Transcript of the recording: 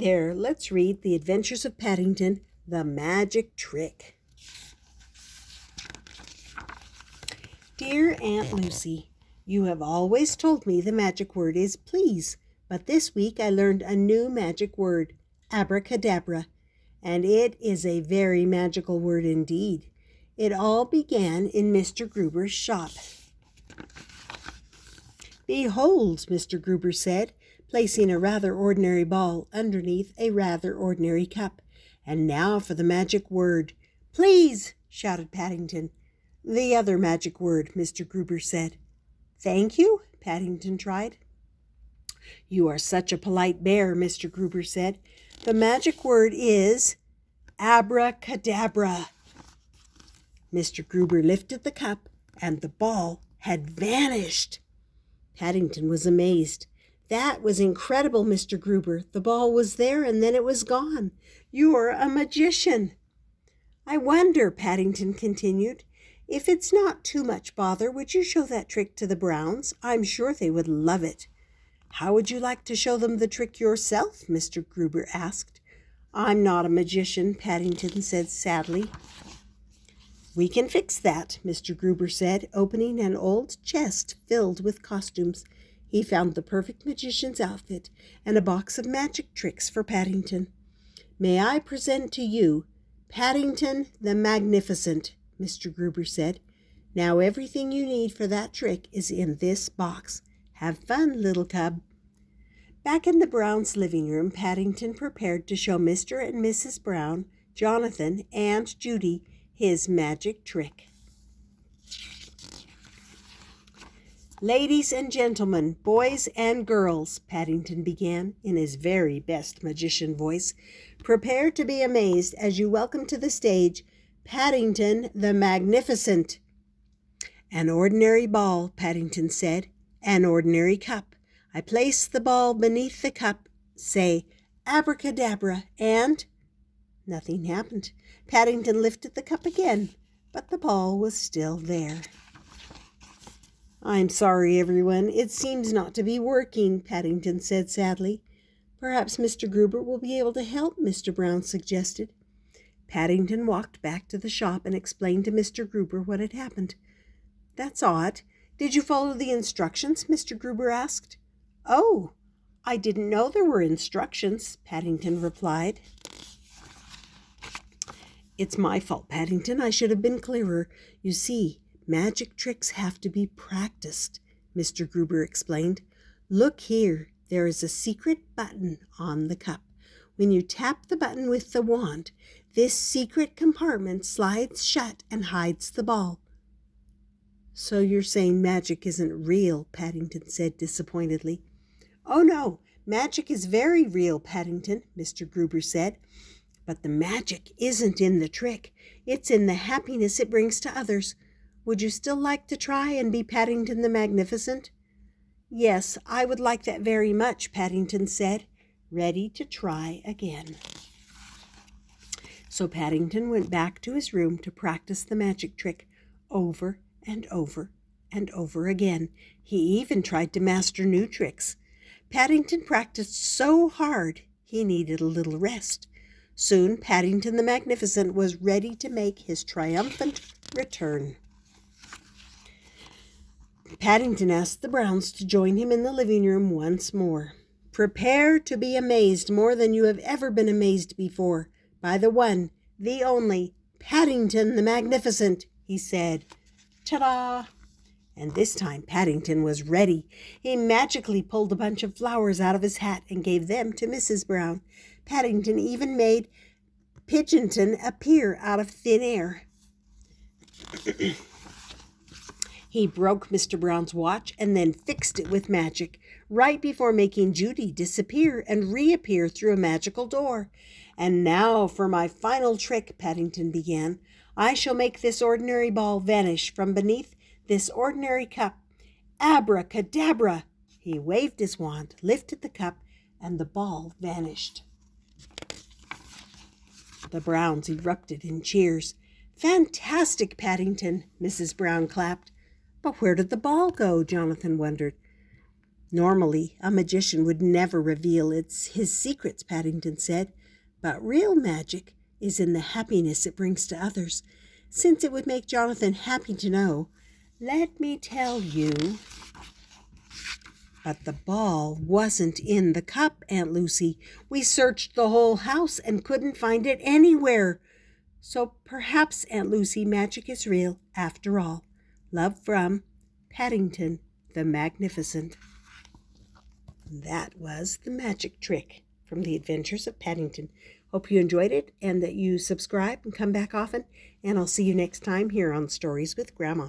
there, let's read The Adventures of Paddington, the Magic Trick. Dear Aunt Lucy, you have always told me the magic word is please, but this week I learned a new magic word, abracadabra, and it is a very magical word indeed. It all began in Mr. Gruber's shop. Behold, Mr. Gruber said, placing a rather ordinary ball underneath a rather ordinary cup. And now for the magic word. Please, shouted Paddington. The other magic word, Mr. Gruber said. Thank you, Paddington tried. You are such a polite bear, Mr. Gruber said. The magic word is abracadabra. Mr. Gruber lifted the cup, and the ball had vanished. Paddington was amazed. That was incredible, Mr. Gruber. The ball was there, and then it was gone. You're a magician. I wonder, Paddington continued, if it's not too much bother, would you show that trick to the Browns? I'm sure they would love it. How would you like to show them the trick yourself? Mr. Gruber asked. I'm not a magician, Paddington said sadly. We can fix that, Mr. Gruber said, opening an old chest filled with costumes. He found the perfect magician's outfit and a box of magic tricks for Paddington. May I present to you Paddington the Magnificent, Mr. Gruber said. Now everything you need for that trick is in this box. Have fun, little cub. Back in the Browns' living room, Paddington prepared to show Mr. and Mrs. Brown, Jonathan, and Judy his magic trick. Ladies and gentlemen, boys and girls, Paddington began in his very best magician voice, prepare to be amazed as you welcome to the stage Paddington the Magnificent. An ordinary ball, Paddington said, an ordinary cup. I place the ball beneath the cup, say abracadabra, and nothing happened. Paddington lifted the cup again, but the ball was still there. I'm sorry, everyone. It seems not to be working, Paddington said sadly. Perhaps Mr. Gruber will be able to help, Mr. Brown suggested. Paddington walked back to the shop and explained to Mr. Gruber what had happened. That's odd. Did you follow the instructions? Mr. Gruber asked. Oh, I didn't know there were instructions, Paddington replied. It's my fault, Paddington. I should have been clearer. You see, magic tricks have to be practiced, Mr. Gruber explained. Look here, there is a secret button on the cup. When you tap the button with the wand, this secret compartment slides shut and hides the ball. So you're saying magic isn't real, Paddington said disappointedly. Oh no, magic is very real, Paddington, Mr. Gruber said. But the magic isn't in the trick. It's in the happiness it brings to others. Would you still like to try and be Paddington the Magnificent? Yes, I would like that very much, Paddington said, ready to try again. So Paddington went back to his room to practice the magic trick over and over and over again. He even tried to master new tricks. Paddington practiced so hard he needed a little rest. Soon Paddington the Magnificent was ready to make his triumphant return. Paddington asked the Browns to join him in the living room once more. Prepare to be amazed more than you have ever been amazed before by the one, the only, Paddington the Magnificent, he said. Ta-da! And this time Paddington was ready. He magically pulled a bunch of flowers out of his hat and gave them to Mrs. Brown. Paddington even made Pigeonton appear out of thin air. He broke Mr. Brown's watch and then fixed it with magic, right before making Judy disappear and reappear through a magical door. And now for my final trick, Paddington began. I shall make this ordinary ball vanish from beneath this ordinary cup. Abracadabra! He waved his wand, lifted the cup, and the ball vanished. The Browns erupted in cheers. Fantastic, Paddington, Mrs. Brown clapped. But where did the ball go? Jonathan wondered. Normally, a magician would never reveal his secrets, Paddington said, but real magic is in the happiness it brings to others. Since it would make Jonathan happy to know, let me tell you. But the ball wasn't in the cup, Aunt Lucy. We searched the whole house and couldn't find it anywhere. So perhaps, Aunt Lucy, magic is real after all. Love from Paddington the Magnificent. That was the magic trick from the Adventures of Paddington. Hope you enjoyed it and that you subscribe and come back often. And I'll see you next time here on Stories with Grandma.